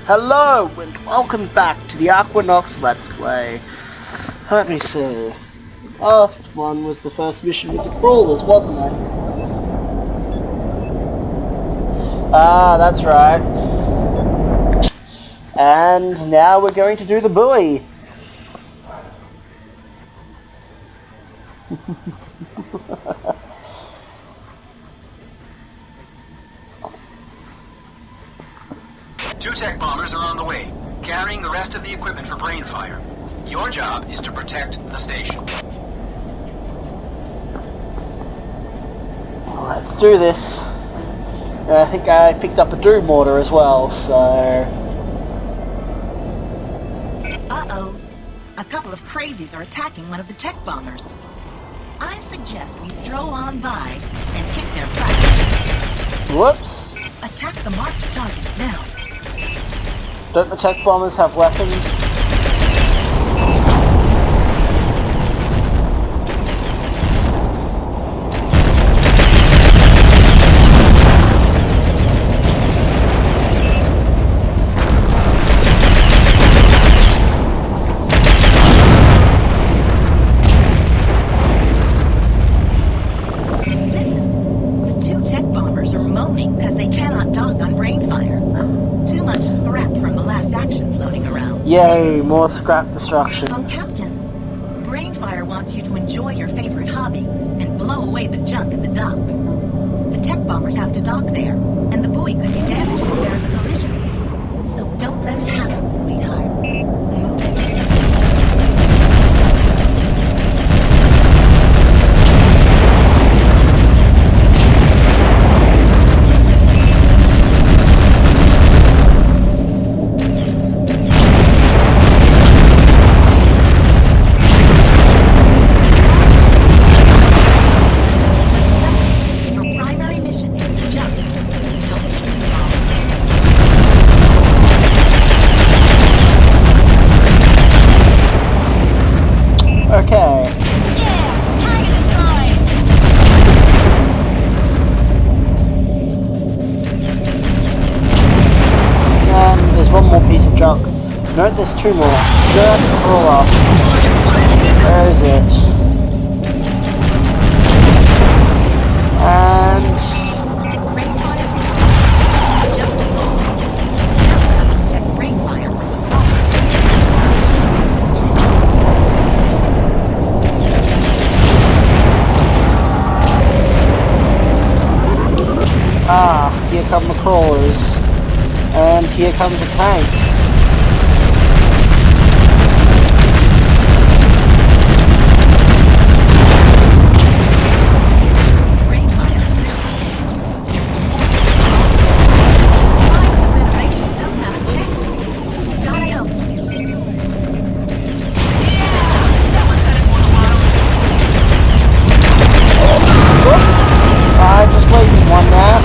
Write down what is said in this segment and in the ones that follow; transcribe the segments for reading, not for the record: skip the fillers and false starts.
Hello and welcome back to the Aquanox Let's Play. Let me see. Last one was the first mission with the crawlers, wasn't it? Ah, that's right. And now we're going to do the buoy. Two tech bombers are on the way, carrying the rest of the equipment for brain fire. Your job is to protect the station. Let's do this. I think I picked up a doom mortar as well, so... Uh-oh. A couple of crazies are attacking one of the tech bombers. I suggest we stroll on by and kick their butt. Whoops. Attack the marked target now. Don't the tech bombers have weapons? Yay, more scrap destruction. Oh, Captain. Brainfire wants you to enjoy your favorite hobby and blow away the junk at the docks. The tech bombers have to dock there, and the buoy could be damaged if there's a collision. So don't let it happen, sweetheart. Move it. Okay. Yeah! Target destroyed! And there's one more piece of junk. No, there's two more. Good crawler. Where is it? And... Ah, here come the crawlers. And here comes a tank. I just wasted one there.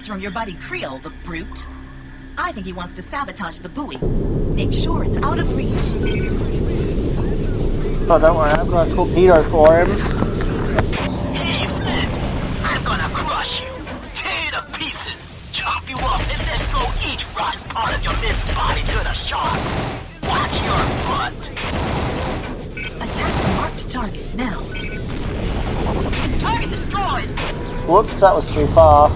From your buddy Creel, the brute. I think he wants to sabotage the buoy. Make sure it's out of reach. Oh, don't worry, I've got a torpedo for him. Hey, Flint! I'm gonna crush you, tear you to pieces, chop you up, and then throw each rotten part of your minced body to the sharks. Watch your butt! Attack the marked target now. Target destroyed! Whoops, that was too far.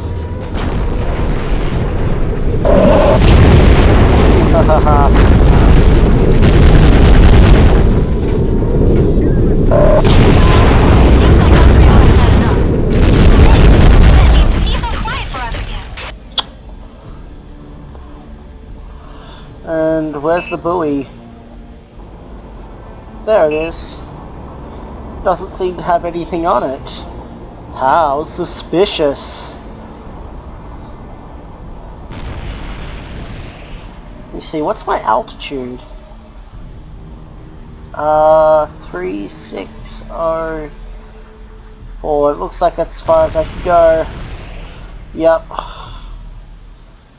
And where's the buoy? There it is. Doesn't seem to have anything on it. How suspicious. me see, what's my altitude? 3604. It looks like that's as far as I can go. Yep. Oh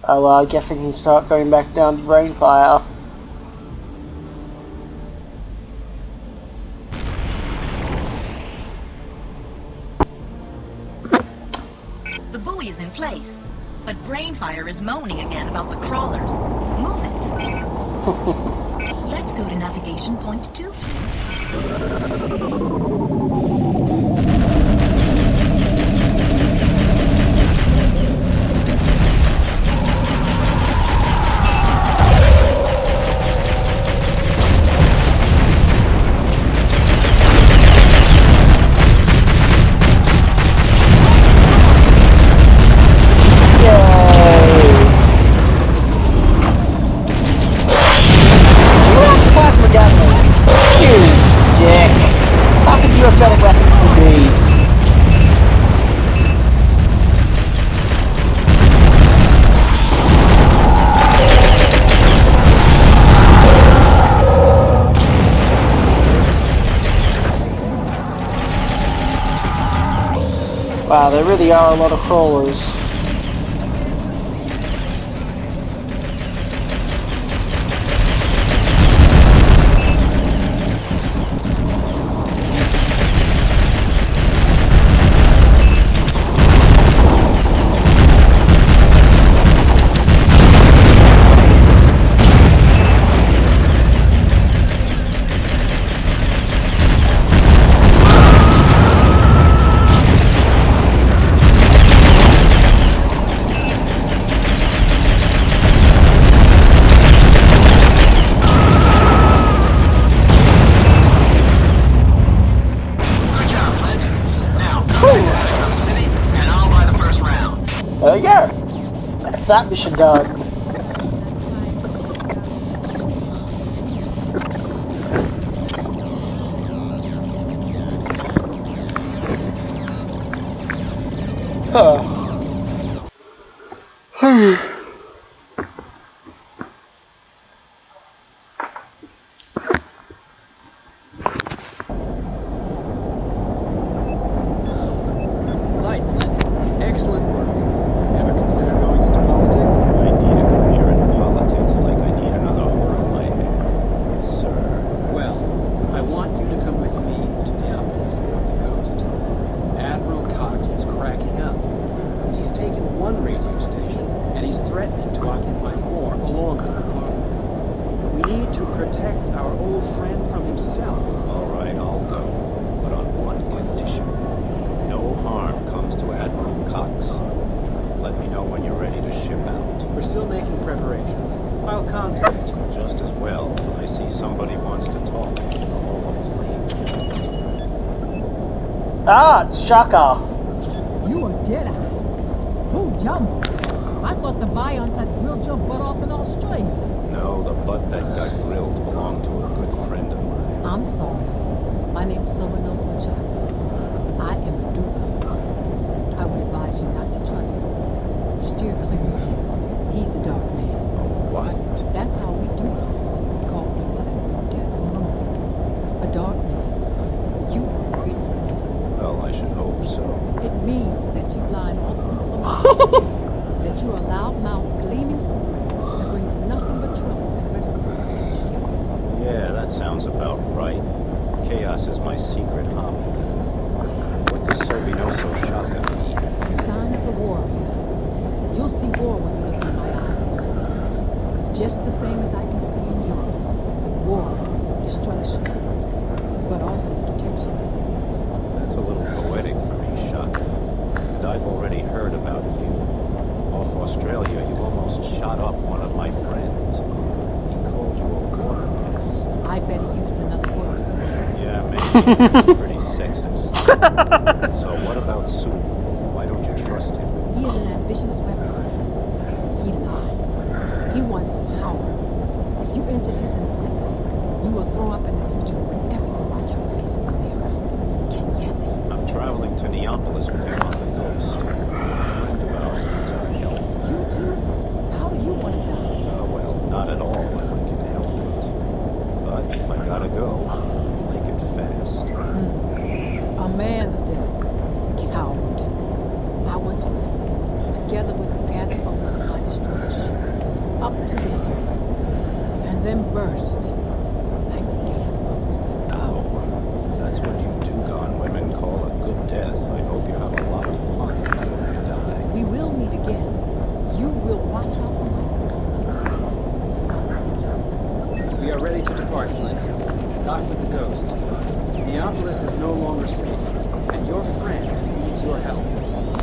well, I guess I can start going back down to Rainfire. The buoy is in place, but Brainfire is moaning again about the crawlers. Move it. Let's go to navigation point 2, Flint. Wow, there really are a lot of crawlers. There you go. That's that mission done. Right, Flint. Excellent work. Ever consider going into politics? I need a career in politics like I need another hole in my head, sir. Well, I want you to come with me to Neapolis aboard the coast. Admiral Cox is cracking up. He's taken one radio station, and he's threatening to occupy more along with the party. We need to protect our old friend from himself. All right, I'll go, but on one condition. No harm comes to Admiral Cox. Let me know when you're ready to ship out. We're still making preparations. I'll contact you. Just as well. I see somebody wants to talk to me in the Hall of Flame. Ah, it's Shaka. You a dead-eye. Who jumbo? I thought the Bions had grilled your butt off in Australia. No, the butt that got grilled belonged to a good friend of mine. I'm sorry. My name is Sobanoso Chaka. I am a Duga. I would advise you not to trust him. Steer clear of him. He's a dark man. What? That's how we Dugans call people that bring death and ruin. A dark man. You are a radiant man. Well, I should hope so. It means that you blind all the people around you. That you're a loud-mouthed, gleaming squirrel that brings nothing but trouble and restlessness and chaos. Yeah, that sounds about right. Chaos is my secret hobby. What does Sobanoso Shaka mean? The sign of the warrior. You'll see war when you look in my eyes, Flint. Just the same as I can see in yours. War, destruction, but also protection of the oppressed. That's a little poetic for me, Shaka. And I've already heard about you. Off Australia, you almost shot up one of my friends. He called you a water pest. I bet he used another word for me. Yeah, maybe. It's pretty sexist. So what about Sue? Why don't you trust him? He is an ambitious weapon man. He lies. He wants power. If you enter his employ, you will throw up in the future whenever you watch your face in the mirror. Can you see? I'm traveling to Neapolis with him on the Ghost. A friend of ours needs our help. You too? How do you want to die? Well, not at all. destroyed ship up to the surface, and then burst like the gas bubbles. Ow. If that's what you Dugon women call a good death, I hope you have a lot of fun before you die. We will meet again. You will watch out for my presence. And I'll see you. We are ready to depart, Flint. Dock with the Ghost. Neapolis is no longer safe, and your friend needs your help.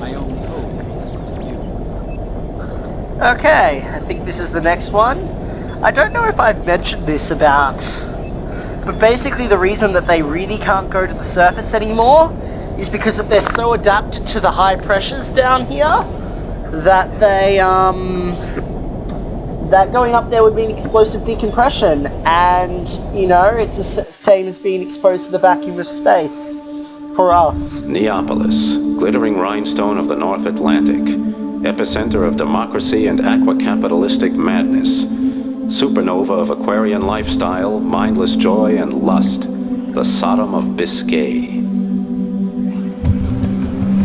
I only hope he will listen to you. Okay, I think this is the next one. I don't know if I've mentioned this about... But basically the reason that they really can't go to the surface anymore is because that they're so adapted to the high pressures down here that they, that going up there would be an explosive decompression, and, you know, it's the same as being exposed to the vacuum of space for us. Neapolis, glittering rhinestone of the North Atlantic, epicenter of democracy and aqua-capitalistic madness, supernova of Aquarian lifestyle, mindless joy, and lust, the Sodom of Biscay.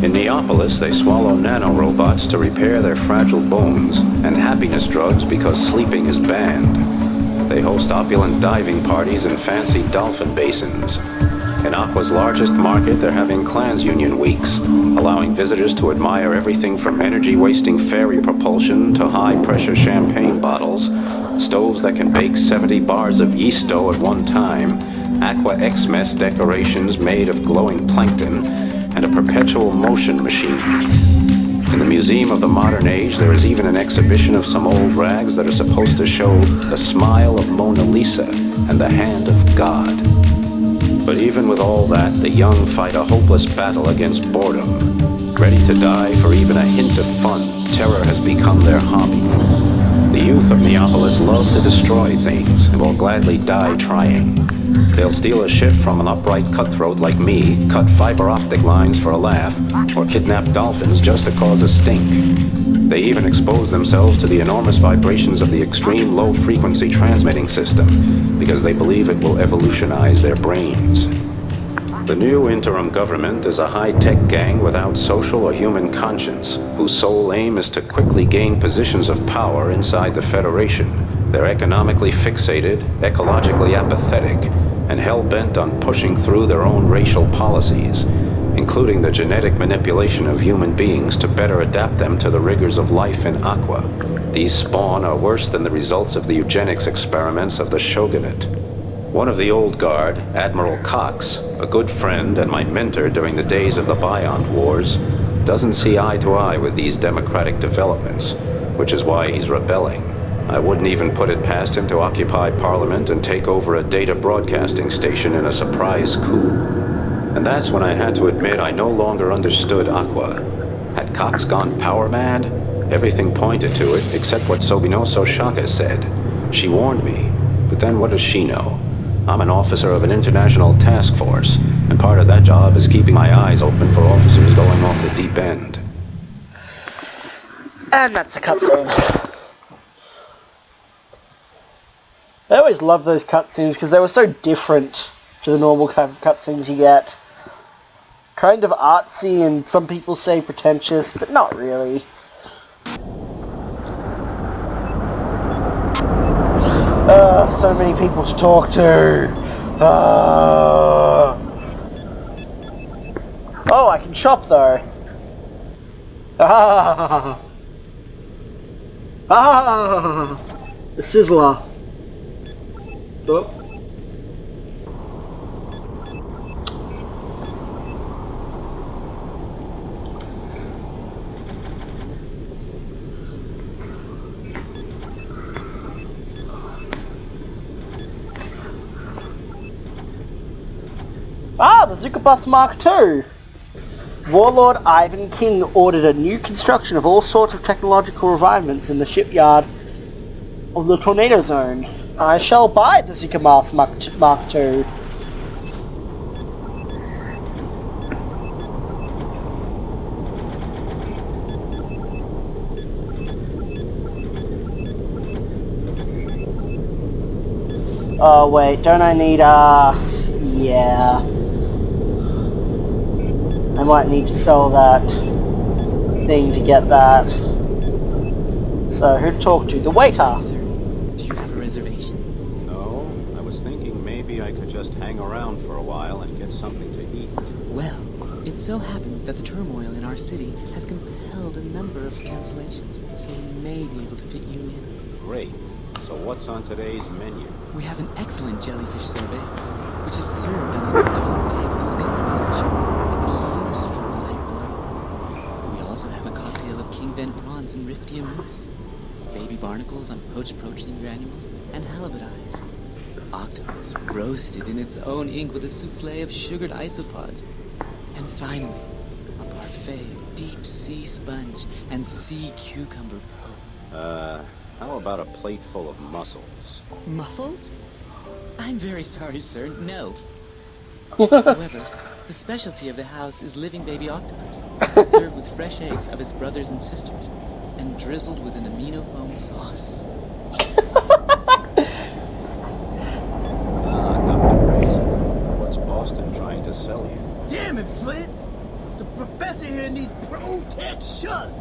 In Neapolis, they swallow nanorobots to repair their fragile bones, and happiness drugs because sleeping is banned. They host opulent diving parties in fancy dolphin basins. In Aqua's largest market, they're having Clans Union weeks, allowing visitors to admire everything from energy-wasting ferry propulsion to high-pressure champagne bottles, stoves that can bake 70 bars of yeast dough at one time, Aqua X-Mess decorations made of glowing plankton, and a perpetual motion machine. In the Museum of the Modern Age, there is even an exhibition of some old rags that are supposed to show the smile of Mona Lisa and the hand of God. But even with all that, the young fight a hopeless battle against boredom. Ready to die for even a hint of fun, terror has become their hobby. The youth of Neapolis love to destroy things and will gladly die trying. They'll steal a ship from an upright cutthroat like me, cut fiber optic lines for a laugh, or kidnap dolphins just to cause a stink. They even expose themselves to the enormous vibrations of the extreme low-frequency transmitting system because they believe it will evolutionize their brains. The new interim government is a high-tech gang without social or human conscience, whose sole aim is to quickly gain positions of power inside the Federation. They're economically fixated, ecologically apathetic, and hell-bent on pushing through their own racial policies, including the genetic manipulation of human beings to better adapt them to the rigors of life in Aqua. These spawn are worse than the results of the eugenics experiments of the Shogunate. One of the old guard, Admiral Cox, a good friend and my mentor during the days of the Biont Wars, doesn't see eye to eye with these democratic developments, which is why he's rebelling. I wouldn't even put it past him to occupy Parliament and take over a data broadcasting station in a surprise coup. And that's when I had to admit I no longer understood Aqua. Had Cox gone power mad? Everything pointed to it, except what Sobinoso Shaka said. She warned me, but then what does she know? I'm an officer of an international task force, and part of that job is keeping my eyes open for officers going off the deep end. And that's the cutscene. I always love those cutscenes because they were so different to the normal kind of cutscenes you get. Kind of artsy and some people say pretentious, but not really. So many people to talk to. Oh, I can shop though. The Sizzler. Oh. Ah, the Zuckerbus Mark II! Warlord Ivan King ordered a new construction of all sorts of technological refinements in the shipyard of the Tornado Zone. I shall buy the Zuckerbus Mark II. Oh wait, don't I need yeah. I might need to sell that thing to get that. So, who to talk to? The waiter! Sir, do you have a reservation? No, I was thinking maybe I could just hang around for a while and get something to eat. Well, it so happens that the turmoil in our city has compelled a number of cancellations, so we may be able to fit you in. Great. So what's on today's menu? We have an excellent jellyfish sorbet, which is served on a dog table so that you enjoy its Lucifer-like glow. We also have a cocktail of king vent prawns and riftia mousse, baby barnacles on poached protein granules, and halibut eyes. Octopus roasted in its own ink with a souffle of sugared isopods. And finally, a parfait of deep sea sponge and sea cucumber pearl. How about a plate full of mussels? Mussels? I'm very sorry, sir. No. However, the specialty of the house is living baby octopus, served with fresh eggs of its brothers and sisters, and drizzled with an amino foam sauce. Dr. Razor, what's Boston trying to sell you? Damn it, Flint! The professor here needs protection!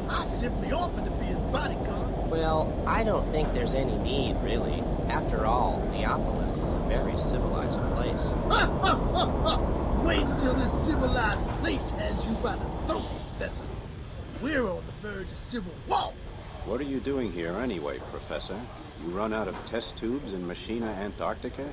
I simply offered to be his bodyguard. Well, I don't think there's any need, really. After all, Neapolis is a very civilized place. Wait until this civilized place has you by the throat, Professor. We're on the verge of civil war. What are you doing here anyway, Professor? You run out of test tubes in Machina, Antarctica?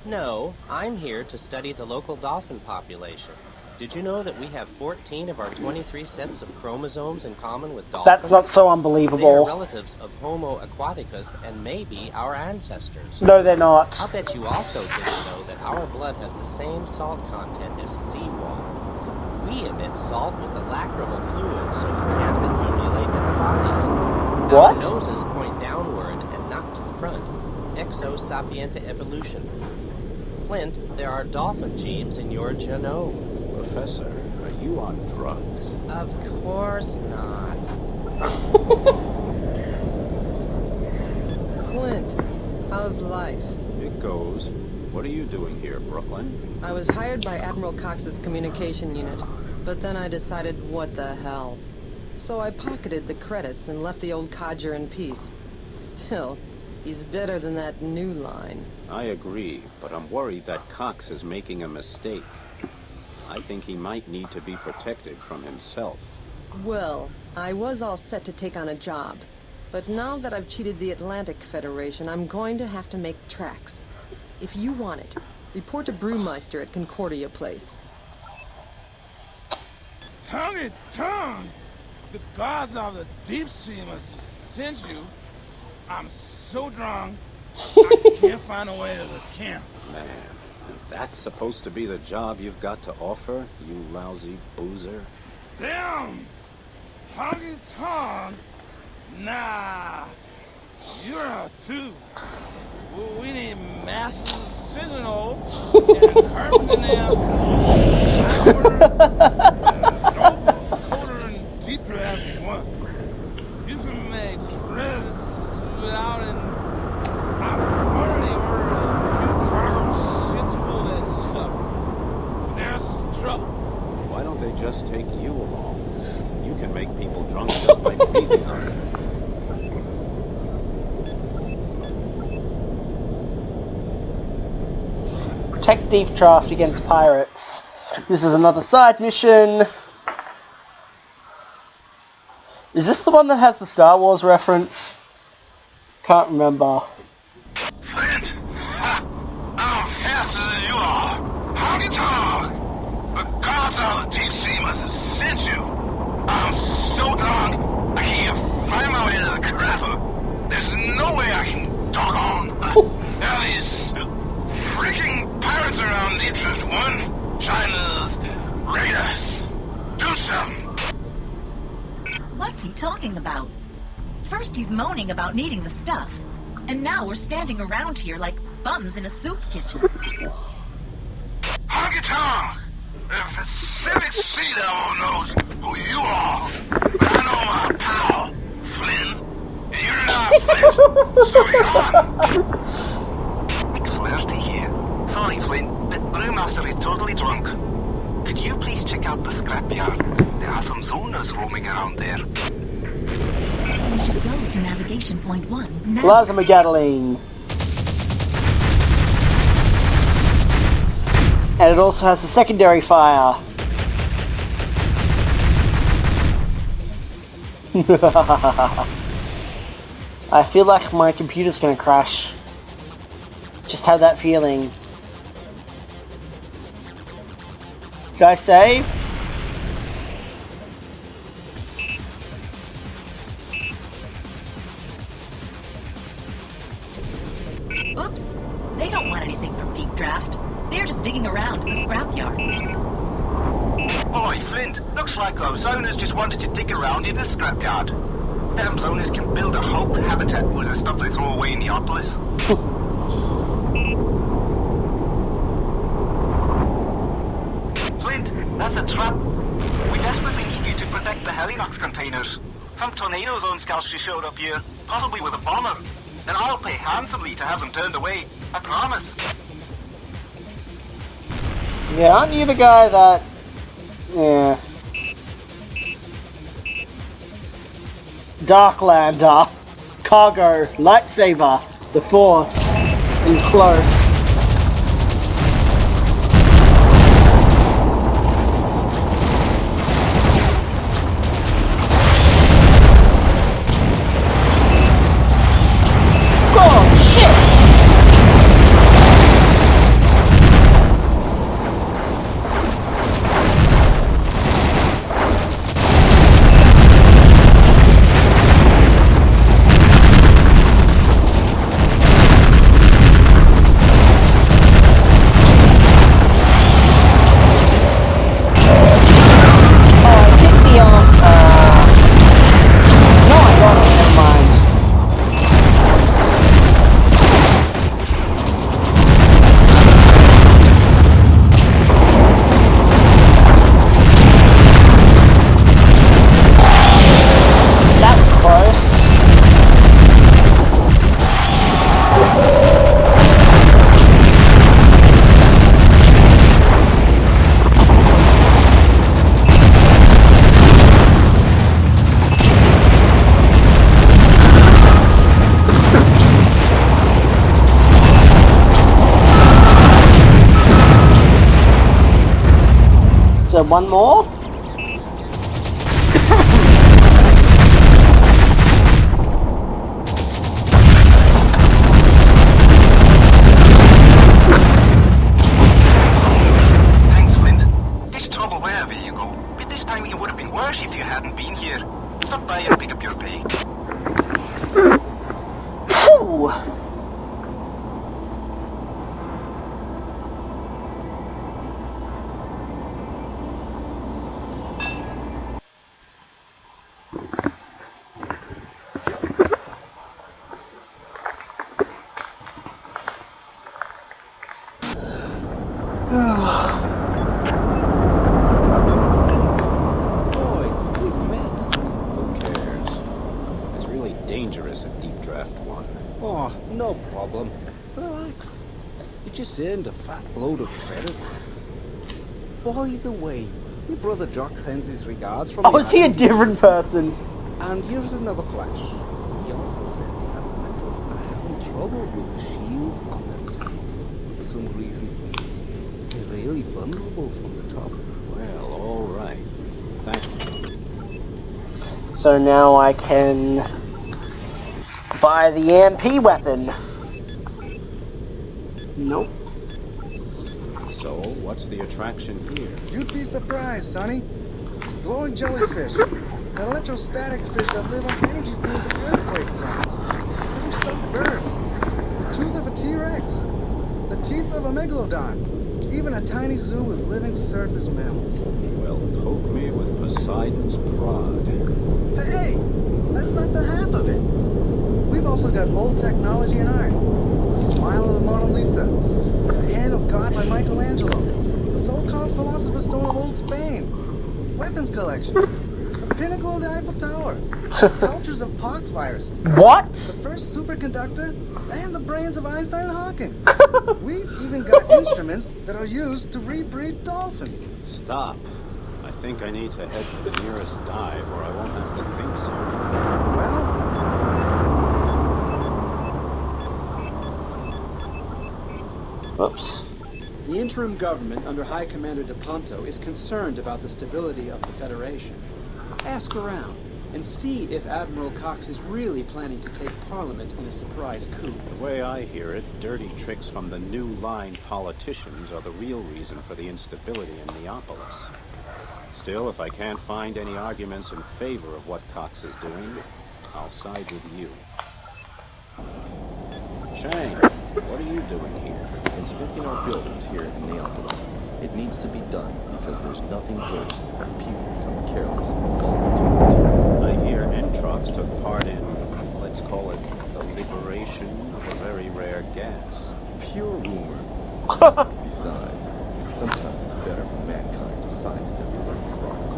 No, I'm here to study the local dolphin population. Did you know that we have 14 of our 23 sets of chromosomes in common with dolphins? That's not so They are unbelievable. relatives of Homo aquaticus and may be our ancestors. No, they're not. I'll bet you also didn't know that our blood has the same salt content as seawater. We emit salt with the lacrimal fluid, so it can't accumulate in our bodies. What? Our noses point downward and not to the front. Exo-sapienta evolution. Flint, there are dolphin genes in your genome. Professor, are you on drugs? Of course not. Flint, how's life? It goes. What are you doing here, Brooklyn? I was hired by Admiral Cox's communication unit, but then I decided what the hell. So I pocketed the credits and left the old codger in peace. Still, he's better than that new line. I agree, but I'm worried that Cox is making a mistake. I think he might need to be protected from himself. Well, I was all set to take on a job. But now that I've cheated the Atlantic Federation, I'm going to have to make tracks. If you want it, report to Brewmeister at Concordia Place. Honey tongue! The gods of the deep sea must have sent you. I'm so drunk, I can't find a way to the camp. Man, that's supposed to be the job you've got to offer, you lousy boozer? Damn! Honky tongue? Nah, you're out too. We need Master Sentinel and Carbon colder and deeper than one. You can make dreads without an. I've already ordered a few cargo ships full of that stuff. But there's some trouble. Why don't they just take you along? You can make people drunk just by breathing on them. Protect Deep Draft against pirates. This is another side mission. Is this the one that has the Star Wars reference? Can't remember. Flint! Ha! I'm faster than you are! Honky tonk! The gods of the deep sea must have sent you! I'm so drunk, I can't find my way to the crapper! There's no way I can talk on! There are these freaking pirates around Deep Drift 1 trying to raid us! Do something! What's he talking about? First he's moaning about needing the stuff, and now we're standing around here like bums in a soup kitchen. Honky tonk! The Pacific Sea Devil knows who you are, but I know my pal, Flynn, and you're not Flynn, so be on! McFlirty here. Sorry, Flynn, but Brewmaster is totally drunk. Could you please check out the scrapyard? There are some zoners roaming around there. Go to navigation point 1 now. Plasma Gatling. And it also has a secondary fire. I feel like my computer's gonna crash. Just had that feeling. Did I save? Oops. They don't want anything from Deep Draft. They're just digging around in the scrapyard. Oi, Flint. Looks like those owners just wanted to dig around in the scrapyard. Them owners can build a whole habitat with the stuff they throw away in Neopolis. Flint, that's a trap. We desperately need you to protect the Aquanox containers. Some tornado zone scouts just showed up here, possibly with a bomber. And I'll pay handsomely to have them turned away. I promise. Yeah, aren't you the guy that... Yeah. Darklander, Cargo, Lightsaber, The Force, and Cloak. Oh, shit! So one more? Thanks, Flint. There's trouble wherever you go. But this time it would have been worse if you hadn't been here. Stop by and pick up your pay. Phew! Boy, we've met. Who cares? It's really dangerous at Deep Draft 1. Oh, no problem. Relax. You just earned a fat load of credits. By the way, your brother Jock sends his regards from Oh, is he a different person? And here's another flash. He also said the Atlantis are having trouble with the shields on their tanks. For some reason, they're really vulnerable from the top. Well, all right. Thank you. So now I can buy the EMP weapon. Nope. So, what's the attraction here? You'd be surprised, Sonny. Glowing jellyfish. An electrostatic fish that live on energy fields and earthquake zones. Some stuffed birds. The tooth of a T-Rex. The teeth of a megalodon. Even a tiny zoo with living surface mammals. Well, poke me with Poseidon's prod. Hey! That's not the half of it. We've also got old technology and art. The smile of the Mona Lisa. The hand of God by Michelangelo. The so-called Philosopher's Stone of Old Spain. Weapons collections. The pinnacle of the Eiffel Tower. Cultures of pox viruses. What? The first superconductor. And the brains of Einstein and Hawking. We've even got instruments that are used to rebreed dolphins. Stop. I think I need to head for the nearest dive or I won't have to think so much. Well, interim government under High Commander DePonto is concerned about the stability of the Federation. Ask around and see if Admiral Cox is really planning to take Parliament in a surprise coup. The way I hear it, dirty tricks from the new line politicians are the real reason for the instability in Neapolis. Still, if I can't find any arguments in favor of what Cox is doing, I'll side with you. Chang, what are you doing here? Inspecting our buildings here in Neapolis. It needs to be done because there's nothing worse than when people become careless and fall into it. I hear Entrox took part in, let's call it, the liberation of a very rare gas. Pure rumor. Besides, sometimes it's better for mankind to sidestep political rocks.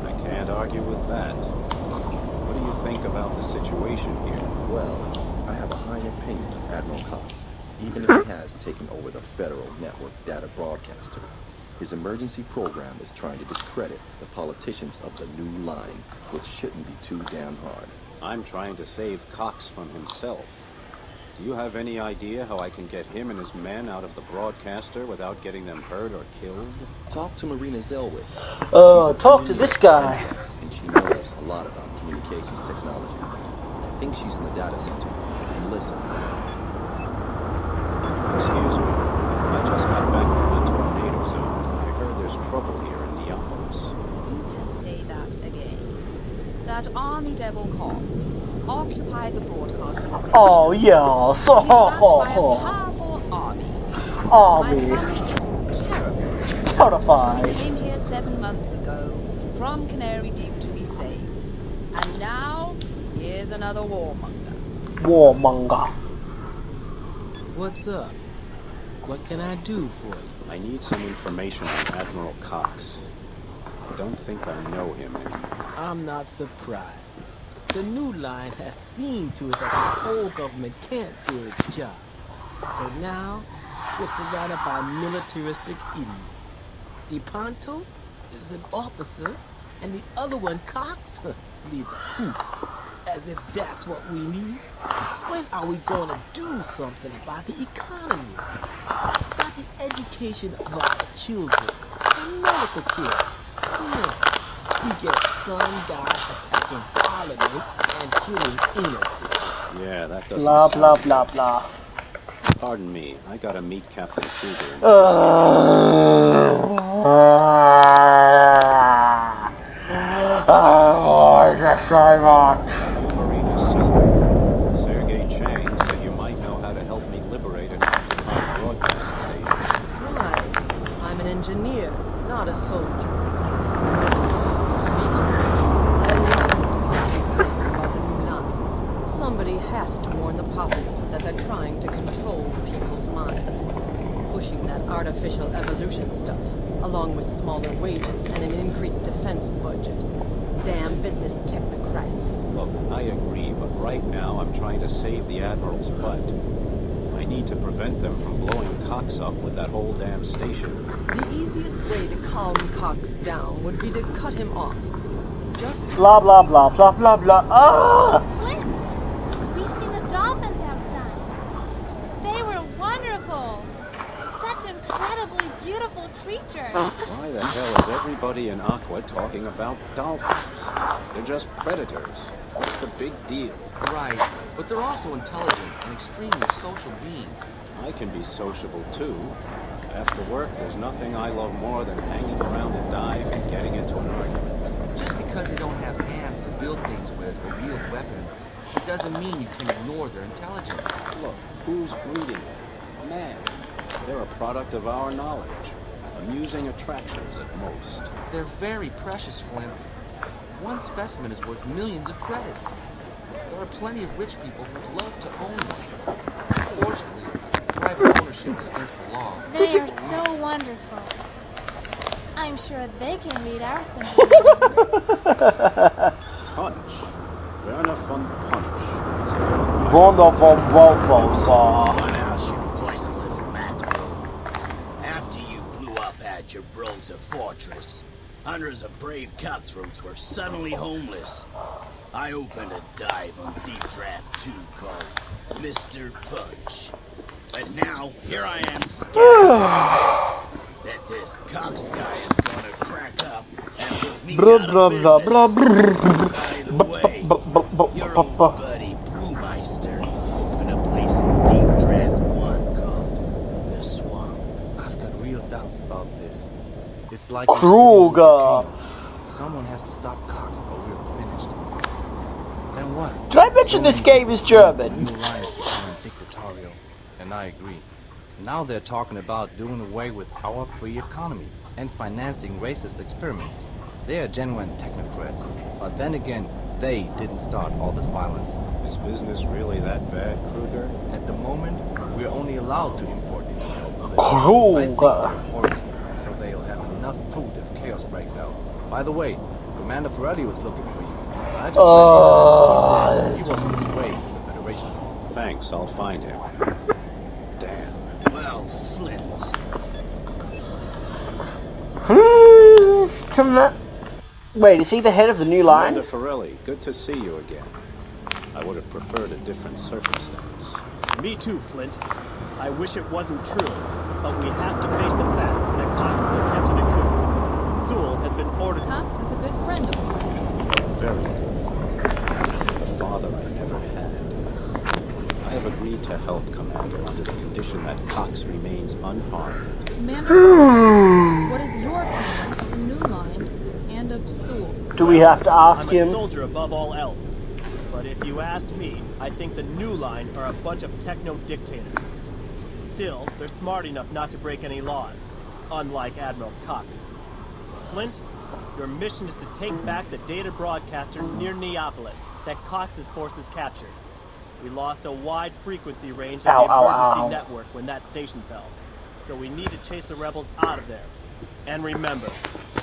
I can't argue with that. What do you think about the situation here? Well, I have a high opinion of Admiral Cox, even if he has taken over the Federal Network data broadcaster. His emergency program is trying to discredit the politicians of the new line, which shouldn't be too damn hard. I'm trying to save Cox from himself. Do you have any idea how I can get him and his men out of the broadcaster without getting them hurt or killed? Talk to Marina Zellwig. Talk to this guy. And she knows a lot about communications technology. I think she's in the data center. And listen. Excuse me. I just got back from the tornado zone. I heard there's trouble here in Neapolis. You can say that again. That Army Devil Cox occupied the broadcasting station. Oh, yes. He's backed by a powerful army. Army. My family is terrified. Terrified. We came here 7 months ago from Canary Deep to be safe. And now, here's another warmonger. Warmonger. What's up? What can I do for you? I need some information on Admiral Cox. I don't think I know him anymore. I'm not surprised. The new line has seen to it that the old government can't do its job. So now, we're surrounded by militaristic idiots. DePonto is an officer, and the other one, Cox, leads a coup. As if that's what we need. When are we going to do something about the economy? About the education of our children? And medical care? We get some guy attacking Parliament and killing innocents. Yeah, that doesn't Blah, blah, sound blah, good. blah. Pardon me, I gotta meet Captain Kruger. So much. Marina Silver. Sergei Chang said you might know how to help me liberate an occupied broadcast station. Why? I'm an engineer, not a soldier. Listen, to be honest, I love what Cox is saying about the new line. Somebody has to warn the populace that they're trying to control people's minds. Pushing that artificial evolution stuff, along with smaller wages and an increased defense budget. Damn business technocrats. Look, I agree, but right now I'm trying to save the Admiral's butt. I need to prevent them from blowing Cox up with that whole damn station. The easiest way to calm Cox down would be to cut him off. Just blah, blah, blah, blah, blah, blah. Ah! Flint! We've seen the dolphins outside. They were wonderful. Such incredibly beautiful creatures. Why the hell is everybody in Aqua talking about dolphins? They're just predators. What's the big deal? Right, but they're also intelligent and extremely social beings. I can be sociable too. After work, there's nothing I love more than hanging around a dive and getting into an argument. Just because they don't have hands to build things with or wield weapons, it doesn't mean you can ignore their intelligence. Look, who's breeding them? Man. They're a product of our knowledge. Amusing attractions at most. They're very precious, Flint. One specimen is worth millions of credits. There are plenty of rich people who'd love to own one. Unfortunately, private ownership is against the law. They are so wonderful. I'm sure they can read our symbols. Punch. Werner von Punch. Werner von Volpos. One else, you poison little mackerel. After you blew up at your Gibraltar fortress, hundreds of brave cutthroats were suddenly homeless. I opened a dive on Deep Draft 2 called Mr. Punch. But now, here I am scared of This Cox guy is gonna crack up and put me Blah, out blah, of blah, blah, business. blah. By the way, your old buddy Brewmeister opened a place in Deep Draft 1 called The Swamp. I've got real doubts about this. It's like Kruger. Someone has to stop Cox or we're finished. Then what? Did I mention this game is German? The new line is becoming dictatorial, and I agree. Now they're talking about doing away with our free economy and financing racist experiments. They are genuine technocrats, but then again, they didn't start all this violence. Is business really that bad, Kruger? At the moment, we're only allowed to import internal bullets. Kruger. I think they're hoarding, so they'll have enough food if chaos breaks out. By the way, Commander Ferretti was looking for you. I just read he said he was on his way to the Federation. Thanks, I'll find him. Damn. Well, Flint. Come on. Wait, is he the head of the new line? Commander Ferrelli, good to see you again. I would have preferred a different circumstance. Me too, Flint. I wish it wasn't true, but we have to face the fact that Cox is attempting a coup. Sewell has been ordered. Cox is a good friend of Flint's. A very good friend. The father I never had. I have agreed to help Commander under the condition that Cox remains unharmed. Commander, what is your opinion of the new line and of Sewell? Do we have to ask I'm him? a soldier above all else. But if you asked me, I think the new line are a bunch of techno-dictators. Still, they're smart enough not to break any laws, unlike Admiral Cox. Flint, your mission is to take back the data broadcaster near Neapolis that Cox's forces captured. We lost a wide frequency range of the emergency network when that station fell, so we need to chase the rebels out of there. And remember,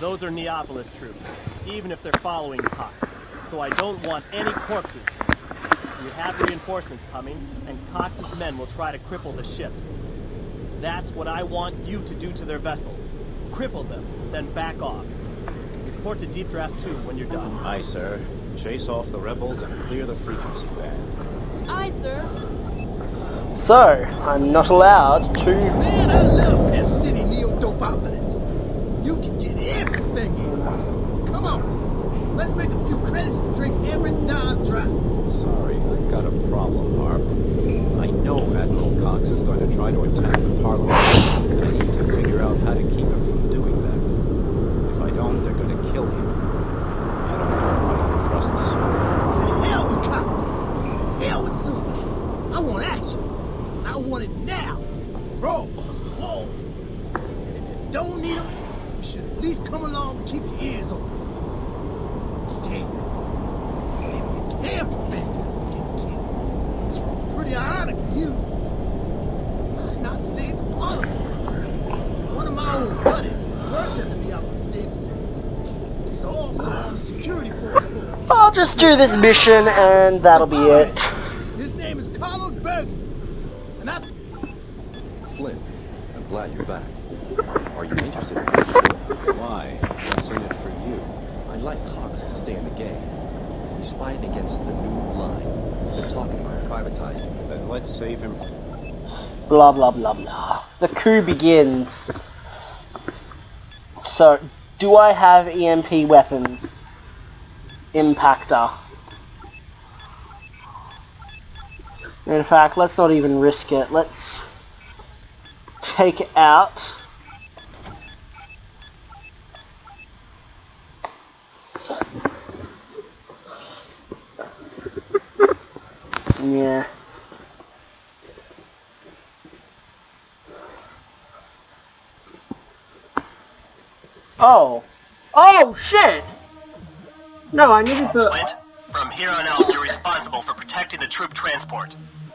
those are Neapolis troops, even if they're following Cox, so I don't want any corpses. We have reinforcements coming, and Cox's men will try to cripple the ships. That's what I want you to do to their vessels. Cripple them, then back off. Report to Deep Draft 2 when you're done. Aye, sir. Chase off the rebels and clear the frequency band. Aye, sir. So, I'm not allowed to... Man, I love Pep City Neo-Dopopolis. You can get everything in. Come on, let's make a few credits and drink every dive dry. Sorry, I've got a problem, Harp. I know Admiral Cox is going to try to attack the Parliament, and I need to figure out how to keep him from doing that. If I don't, they're going to kill him. I don't know if I can trust Sewell. The hell with Cox. The hell with Sewell. I want action. I want it now. Roads, walls. And if you don't need them, you should at least come along and keep your ears open. Damn. Maybe you can prevent him from getting killed. Which would be pretty ironic for you. Might not save the Parliament. One of my old buddies works at the Neapolis data center. He's also on the security force for it. I'll just do this mission and that'll be it. His name is Carlos Bergman. And I... Flynn, I'm glad you're back. Are you interested in this? Why? What's in it for you? I'd like Cox to stay in the game. He's fighting against the new line. They're talking about privatizing. Then let's save him. Blah, blah, blah, blah. The coup begins. So, do I have EMP weapons? Impactor. In fact, let's not even risk it. Let's take it out. Yeah. Oh. Oh, shit! No, I needed the... Flint, from here on out, you're responsible for protecting the troop transport.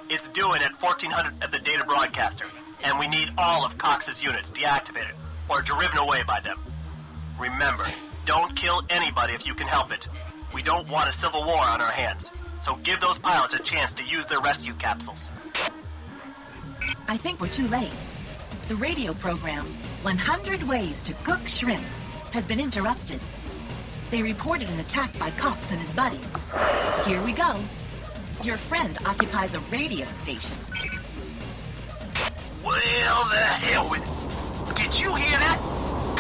It's due in at 1400 at the data broadcaster, and we need all of Cox's units deactivated, or driven away by them. Remember, don't kill anybody if you can help it. We don't want a civil war on our hands, so give those pilots a chance to use their rescue capsules. I think we're too late. The radio program, 100 Ways to Cook Shrimp, has been interrupted. They reported an attack by Cox and his buddies. Here we go. Your friend occupies a radio station. Well, the hell with it. Did you hear that?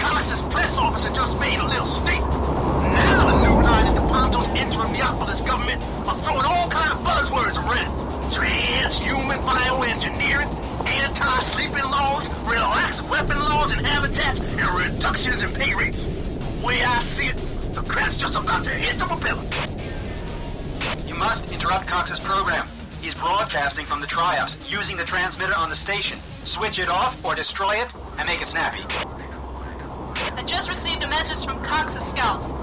Cox's press officer just made a little statement. Now the new line in DePonto's interim Neapolis government are throwing all kind of buzzwords around. Transhuman bioengineering, anti-sleeping laws, relaxed weapon laws and habitats, and reductions in pay rates. The way I see it, the crap's just about to hit the propeller. You must interrupt Cox's program. He's broadcasting from the Triups, using the transmitter on the station. Switch it off or destroy it, and make it snappy. I just received a message from Cox's scouts.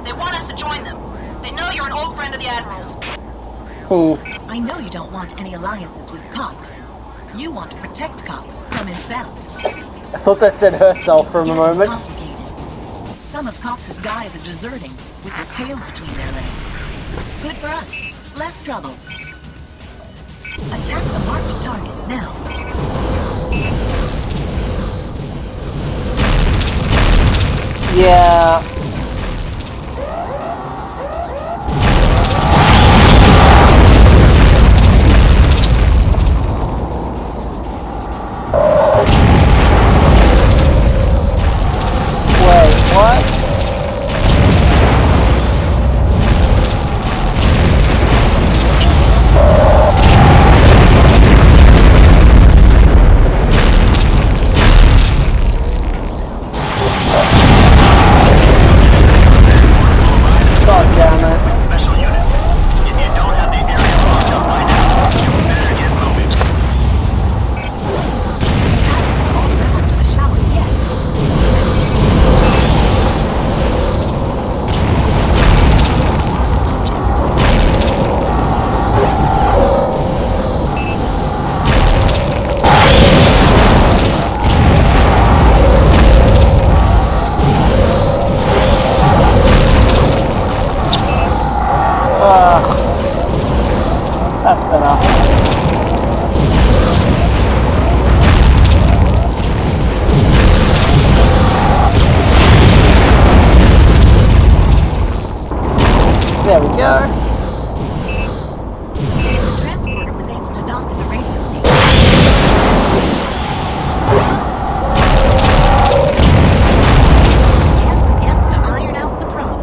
They want us to join them. They know you're an old friend of the Admiral's. I know you don't want any alliances with Cox. You want to protect Cox from himself. I thought that said herself for a moment. Some of Cox's guys are deserting with their tails between their legs. Good for us. Less trouble. Attack the marked target now. Yeah. Wait, what? God damn it. Special units. If you don't have the area locked up by now, you better get moving. All the rebels to the showers yet. That's better. There we go. The transporter was able to dock at the radio station. Guess who gets to iron out the problem?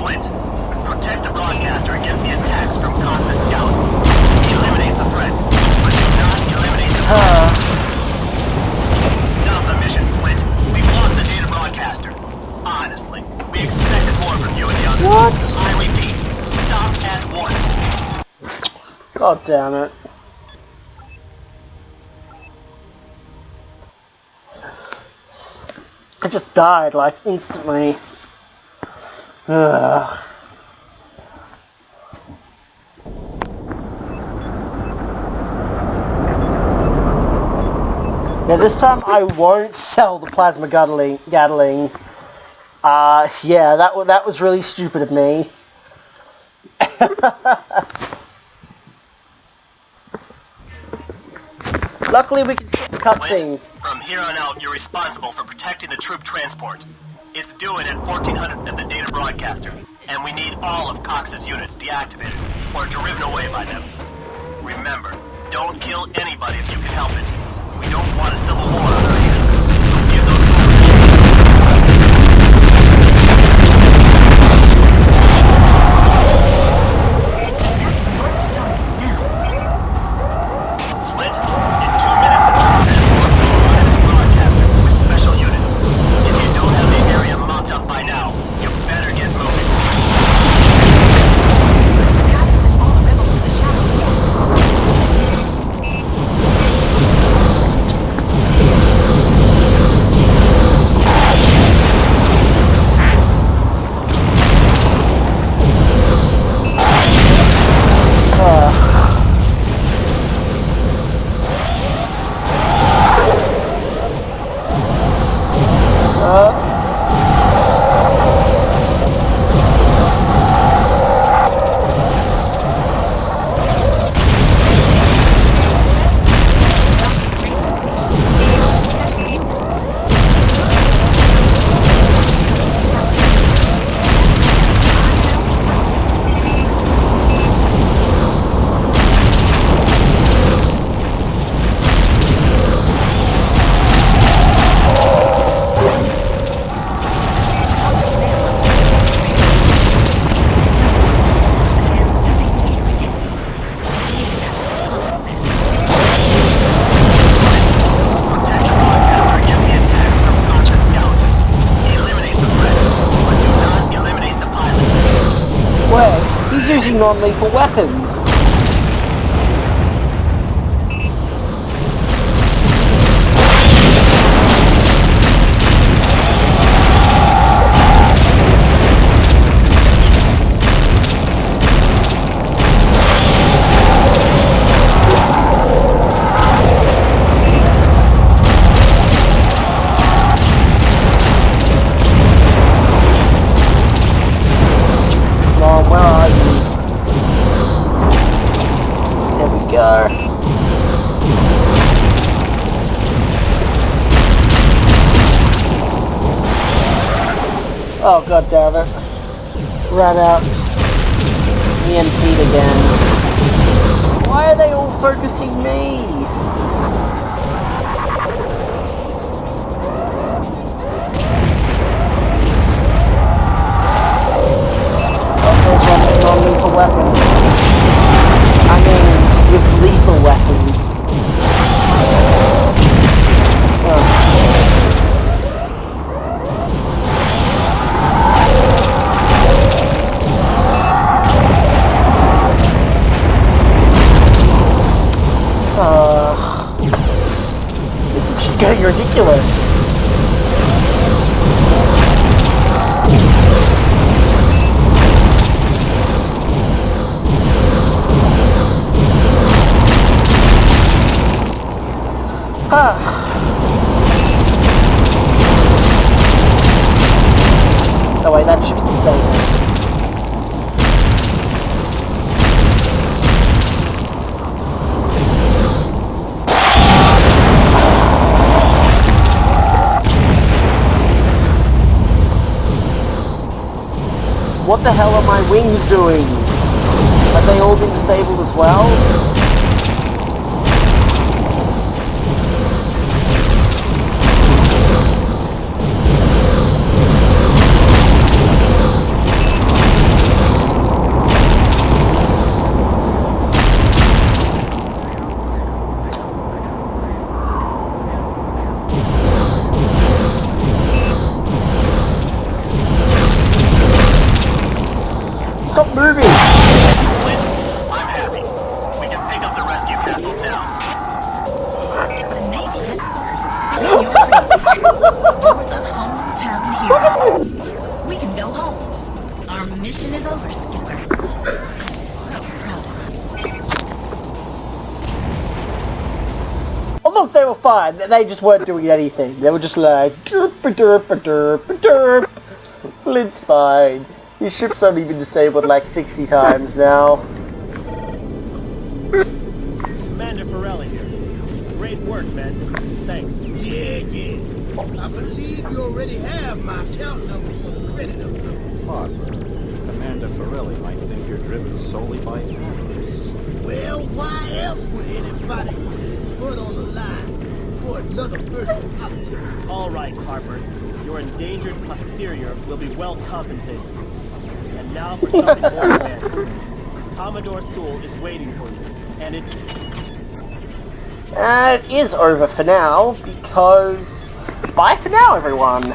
Flint, protect the broadcaster against the attacks from Cox's scouts. Eliminate the threat, but do not eliminate the threat. Stop the mission, Flint. We've lost the data broadcaster. Honestly, we expected more from you and the others. What? I repeat, stop at once. God damn it. I just died, like, instantly. Ugh. Yeah, this time I won't sell the plasma Gatling. Yeah, that was really stupid of me. Luckily we can skip the cutscene. From here on out, you're responsible for protecting the troop transport. It's due in at 1400 at the data broadcaster, and we need all of Cox's units deactivated or driven away by them. Remember, don't kill anybody if you can help it. We don't want a civil war on our hands. So give those Attack the marked target now. Flint, in 2 minutes the troop transport will arrive at the broadcaster with special units. If you don't have the area mopped up by now, you better get moving. All the rebels to the showers yet. using non-lethal weapons. Oh god damn it. Ran out. EMP'd again. Why are they all focusing me? Oh, there's one with non-lethal weapons. I mean, with lethal weapons. Oh. This is just getting ridiculous. Oh wait, that ship's disabled. What the hell are my wings doing? Have they all been disabled as well? Stop moving! I'm happy. We can pick up the rescue castles now. The Navy headquarters is singing your praises. You're the hometown hero. We can go home. Our mission is over, Skipper. I'm so proud of you. Oh look, they were fine. They just weren't doing anything. They were just like, derp. Well, it's fine. Your ship's only been disabled like 60 times now. Commander Forelli here. Great work, man. Thanks. Yeah. I believe you already have my account number for the credit upload. Harper, Commander Forelli might think you're driven solely by avarice. Well, why else would anybody put their butt on the line for another person's politics? All right, Harper. Your endangered posterior will be well compensated. And now for something more demanding. Commodore Sewell is waiting for you, and it It is over for now, because... Bye for now, everyone!